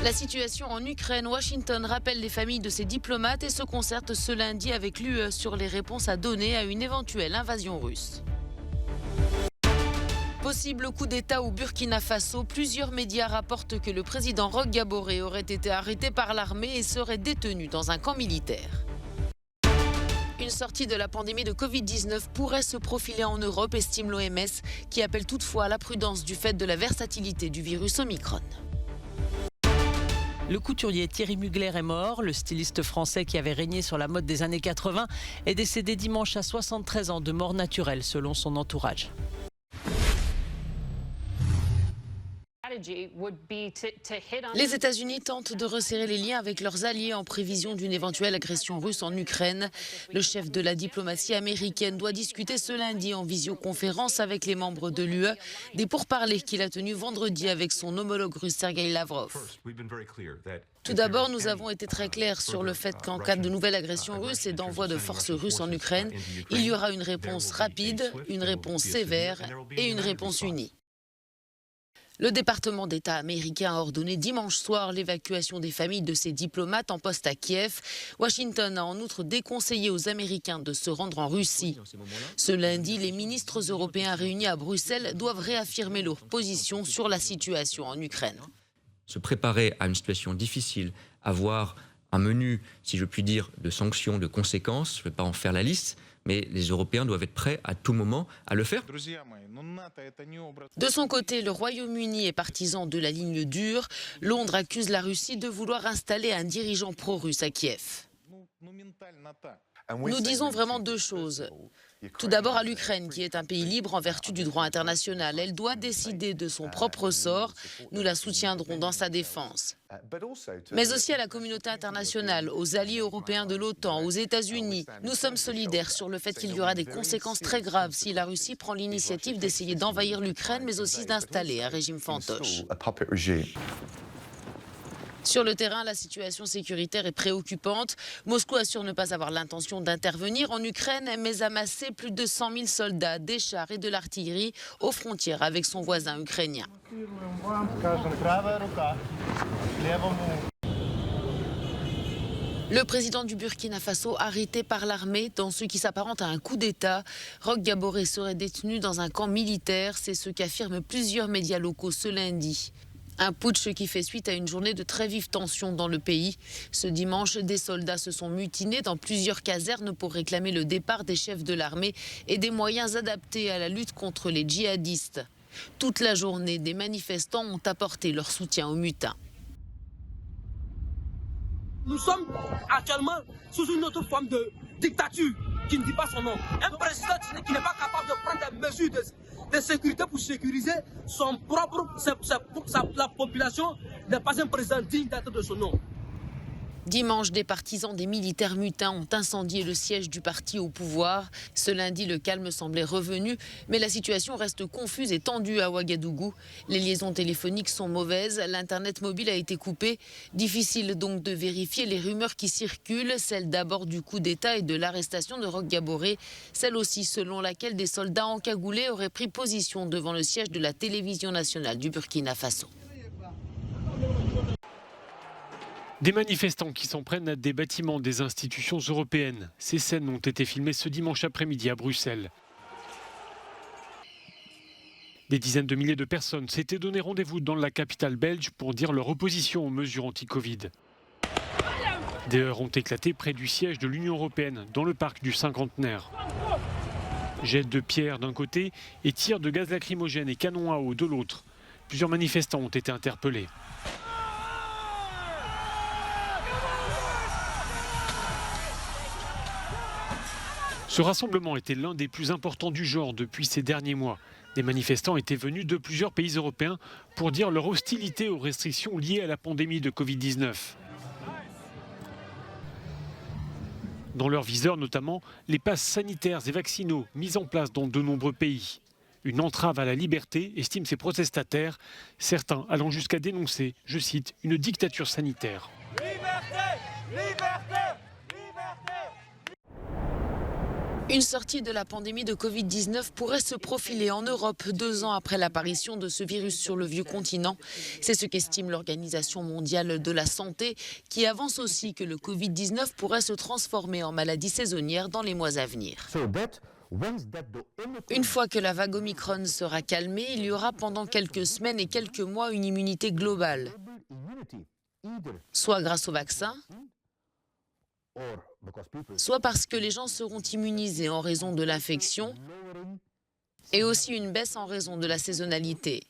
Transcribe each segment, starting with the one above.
La situation en Ukraine, Washington rappelle les familles de ses diplomates et se concerte ce lundi avec l'UE sur les réponses à donner à une éventuelle invasion russe. Possible coup d'État au Burkina Faso, plusieurs médias rapportent que le président Roch Kaboré aurait été arrêté par l'armée et serait détenu dans un camp militaire. Une sortie de la pandémie de Covid-19 pourrait se profiler en Europe, estime l'OMS, qui appelle toutefois à la prudence du fait de la versatilité du virus Omicron. Le couturier Thierry Mugler est mort. Le styliste français qui avait régné sur la mode des années 80 est décédé dimanche à 73 ans de mort naturelle selon son entourage. Les États-Unis tentent de resserrer les liens avec leurs alliés en prévision d'une éventuelle agression russe en Ukraine. Le chef de la diplomatie américaine doit discuter ce lundi en visioconférence avec les membres de l'UE des pourparlers qu'il a tenus vendredi avec son homologue russe Sergueï Lavrov. Tout d'abord, nous avons été très clairs sur le fait qu'en cas de nouvelle agression russe et d'envoi de forces russes en Ukraine, il y aura une réponse rapide, une réponse sévère et une réponse unie. Le département d'État américain a ordonné dimanche soir l'évacuation des familles de ses diplomates en poste à Kiev. Washington a en outre déconseillé aux Américains de se rendre en Russie. Ce lundi, les ministres européens réunis à Bruxelles doivent réaffirmer leur position sur la situation en Ukraine. Se préparer à une situation difficile, avoir un menu, si je puis dire, de sanctions, de conséquences, je ne vais pas en faire la liste, mais les Européens doivent être prêts à tout moment à le faire. De son côté, le Royaume-Uni est partisan de la ligne dure. Londres accuse la Russie de vouloir installer un dirigeant pro-russe à Kiev. Nous disons vraiment deux choses. Tout d'abord à l'Ukraine, qui est un pays libre en vertu du droit international. Elle doit décider de son propre sort. Nous la soutiendrons dans sa défense. Mais aussi à la communauté internationale, aux alliés européens de l'OTAN, aux États-Unis. Nous sommes solidaires sur le fait qu'il y aura des conséquences très graves si la Russie prend l'initiative d'essayer d'envahir l'Ukraine, mais aussi d'installer un régime fantoche. Sur le terrain, la situation sécuritaire est préoccupante. Moscou assure ne pas avoir l'intention d'intervenir en Ukraine, mais amasser plus de 100 000 soldats, des chars et de l'artillerie aux frontières avec son voisin ukrainien. Le président du Burkina Faso arrêté par l'armée dans ce qui s'apparente à un coup d'État. Roch Kaboré serait détenu dans un camp militaire, c'est ce qu'affirment plusieurs médias locaux ce lundi. Un putsch qui fait suite à une journée de très vive tension dans le pays. Ce dimanche, des soldats se sont mutinés dans plusieurs casernes pour réclamer le départ des chefs de l'armée et des moyens adaptés à la lutte contre les djihadistes. Toute la journée, des manifestants ont apporté leur soutien aux mutins. Nous sommes actuellement sous une autre forme de dictature qui ne dit pas son nom. Un président qui n'est pas capable de prendre des mesures de sécurité pour sécuriser son propre, la population n'est pas un président digne d'être de son nom. Dimanche, des partisans des militaires mutins ont incendié le siège du parti au pouvoir. Ce lundi, le calme semblait revenu, mais la situation reste confuse et tendue à Ouagadougou. Les liaisons téléphoniques sont mauvaises, l'internet mobile a été coupé. Difficile donc de vérifier les rumeurs qui circulent, celle d'abord du coup d'État et de l'arrestation de Roch Kaboré, celle aussi selon laquelle des soldats encagoulés auraient pris position devant le siège de la télévision nationale du Burkina Faso. Des manifestants qui s'en prennent à des bâtiments des institutions européennes. Ces scènes ont été filmées ce dimanche après-midi à Bruxelles. Des dizaines de milliers de personnes s'étaient donné rendez-vous dans la capitale belge pour dire leur opposition aux mesures anti-Covid. Des heurts ont éclaté près du siège de l'Union européenne, dans le parc du Cinquantenaire. Jets de pierre d'un côté et tirs de gaz lacrymogène et canons à eau de l'autre. Plusieurs manifestants ont été interpellés. Ce rassemblement était l'un des plus importants du genre depuis ces derniers mois. Des manifestants étaient venus de plusieurs pays européens pour dire leur hostilité aux restrictions liées à la pandémie de Covid-19. Dans leur viseur notamment, les passes sanitaires et vaccinaux mis en place dans de nombreux pays. Une entrave à la liberté, estiment ces protestataires, certains allant jusqu'à dénoncer, je cite, une dictature sanitaire. Liberté, liberté. Une sortie de la pandémie de Covid-19 pourrait se profiler en Europe 2 ans après l'apparition de ce virus sur le vieux continent. C'est ce qu'estime l'Organisation mondiale de la santé, qui avance aussi que le Covid-19 pourrait se transformer en maladie saisonnière dans les mois à venir. Une fois que la vague Omicron sera calmée, il y aura pendant quelques semaines et quelques mois une immunité globale, soit grâce au vaccin, soit parce que les gens seront immunisés en raison de l'infection et aussi une baisse en raison de la saisonnalité.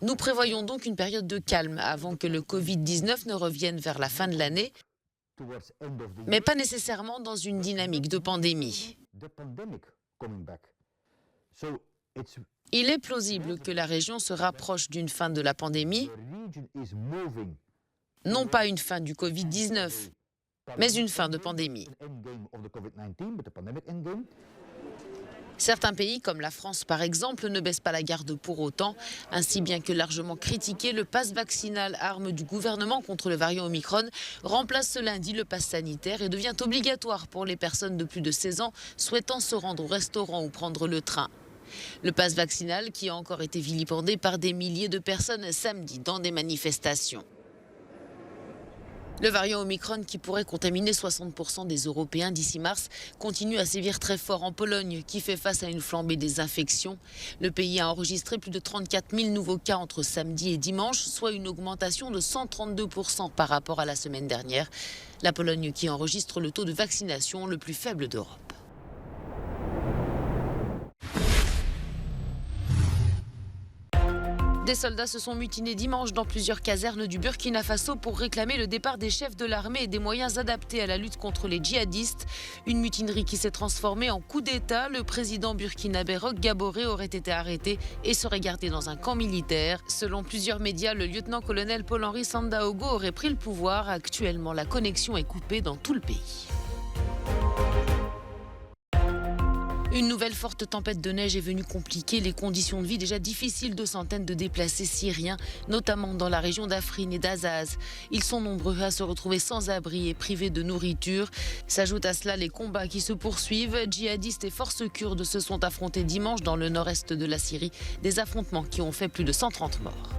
Nous prévoyons donc une période de calme avant que le Covid-19 ne revienne vers la fin de l'année, mais pas nécessairement dans une dynamique de pandémie. Il est plausible que la région se rapproche d'une fin de la pandémie, non pas une fin du Covid-19, mais une fin de pandémie. Certains pays, comme la France par exemple, ne baissent pas la garde pour autant. Ainsi, bien que largement critiqué, le pass vaccinal, arme du gouvernement contre le variant Omicron, remplace ce lundi le pass sanitaire et devient obligatoire pour les personnes de plus de 16 ans souhaitant se rendre au restaurant ou prendre le train. Le pass vaccinal qui a encore été vilipendé par des milliers de personnes samedi dans des manifestations. Le variant Omicron, qui pourrait contaminer 60% des Européens d'ici mars, continue à sévir très fort en Pologne, qui fait face à une flambée des infections. Le pays a enregistré plus de 34 000 nouveaux cas entre samedi et dimanche, soit une augmentation de 132% par rapport à la semaine dernière. La Pologne qui enregistre le taux de vaccination le plus faible d'Europe. Des soldats se sont mutinés dimanche dans plusieurs casernes du Burkina Faso pour réclamer le départ des chefs de l'armée et des moyens adaptés à la lutte contre les djihadistes. Une mutinerie qui s'est transformée en coup d'État. Le président burkinabé Roch Gaboré aurait été arrêté et serait gardé dans un camp militaire. Selon plusieurs médias, le lieutenant-colonel Paul-Henri Sandaogo aurait pris le pouvoir. Actuellement, la connexion est coupée dans tout le pays. Une nouvelle forte tempête de neige est venue compliquer les conditions de vie déjà difficiles de centaines de déplacés syriens, notamment dans la région d'Afrine et d'Azaz. Ils sont nombreux à se retrouver sans abri et privés de nourriture. S'ajoutent à cela les combats qui se poursuivent. Djihadistes et forces kurdes se sont affrontés dimanche dans le nord-est de la Syrie. Des affrontements qui ont fait plus de 130 morts.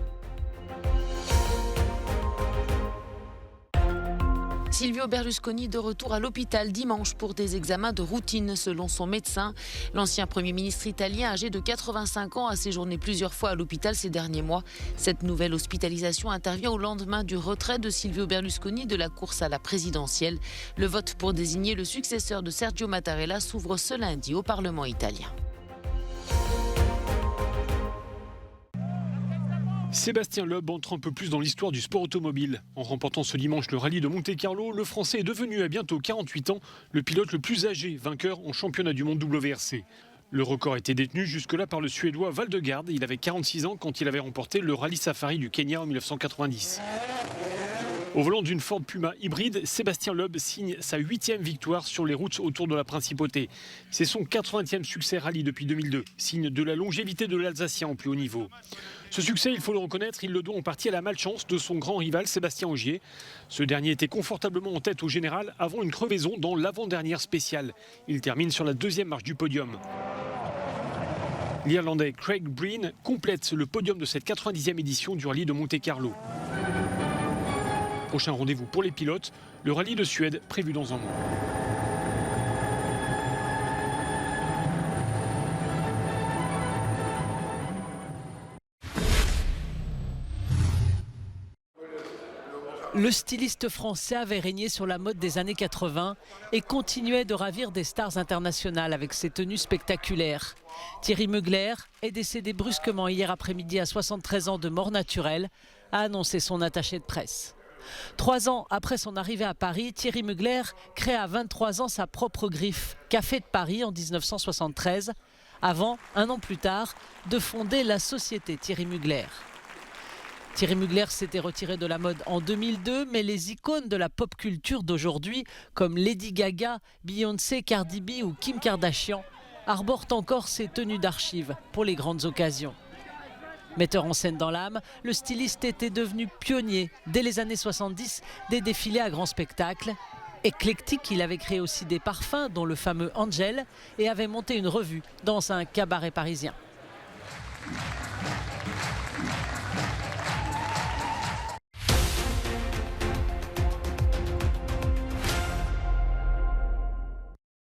Silvio Berlusconi de retour à l'hôpital dimanche pour des examens de routine selon son médecin. L'ancien Premier ministre italien âgé de 85 ans a séjourné plusieurs fois à l'hôpital ces derniers mois. Cette nouvelle hospitalisation intervient au lendemain du retrait de Silvio Berlusconi de la course à la présidentielle. Le vote pour désigner le successeur de Sergio Mattarella s'ouvre ce lundi au Parlement italien. Sébastien Loeb entre un peu plus dans l'histoire du sport automobile. En remportant ce dimanche le rallye de Monte-Carlo, le Français est devenu à bientôt 48 ans le pilote le plus âgé, vainqueur en championnat du monde WRC. Le record était détenu jusque-là par le Suédois Valdegarde. Il avait 46 ans quand il avait remporté le rallye Safari du Kenya en 1990. Au volant d'une Ford Puma hybride, Sébastien Loeb signe sa 8e victoire sur les routes autour de la Principauté. C'est son 80e succès rallye depuis 2002, signe de la longévité de l'Alsacien en plus haut niveau. Ce succès, il faut le reconnaître, il le doit en partie à la malchance de son grand rival Sébastien Ogier. Ce dernier était confortablement en tête au général avant une crevaison dans l'avant-dernière spéciale. Il termine sur la 2e marche du podium. L'Irlandais Craig Breen complète le podium de cette 90e édition du rallye de Monte-Carlo. Prochain rendez-vous pour les pilotes, le rallye de Suède prévu dans un mois. Le styliste français avait régné sur la mode des années 80 et continuait de ravir des stars internationales avec ses tenues spectaculaires. Thierry Mugler est décédé brusquement hier après-midi à 73 ans de mort naturelle, a annoncé son attaché de presse. 3 ans après son arrivée à Paris, Thierry Mugler crée à 23 ans sa propre griffe, Café de Paris en 1973, avant, 1 an plus tard, de fonder la société Thierry Mugler. Thierry Mugler s'était retiré de la mode en 2002, mais les icônes de la pop culture d'aujourd'hui, comme Lady Gaga, Beyoncé, Cardi B ou Kim Kardashian, arborent encore ses tenues d'archives pour les grandes occasions. Metteur en scène dans l'âme, le styliste était devenu pionnier dès les années 70 des défilés à grand spectacle Éclectique, il avait créé aussi des parfums, dont le fameux Angel, et avait monté une revue dans un cabaret parisien.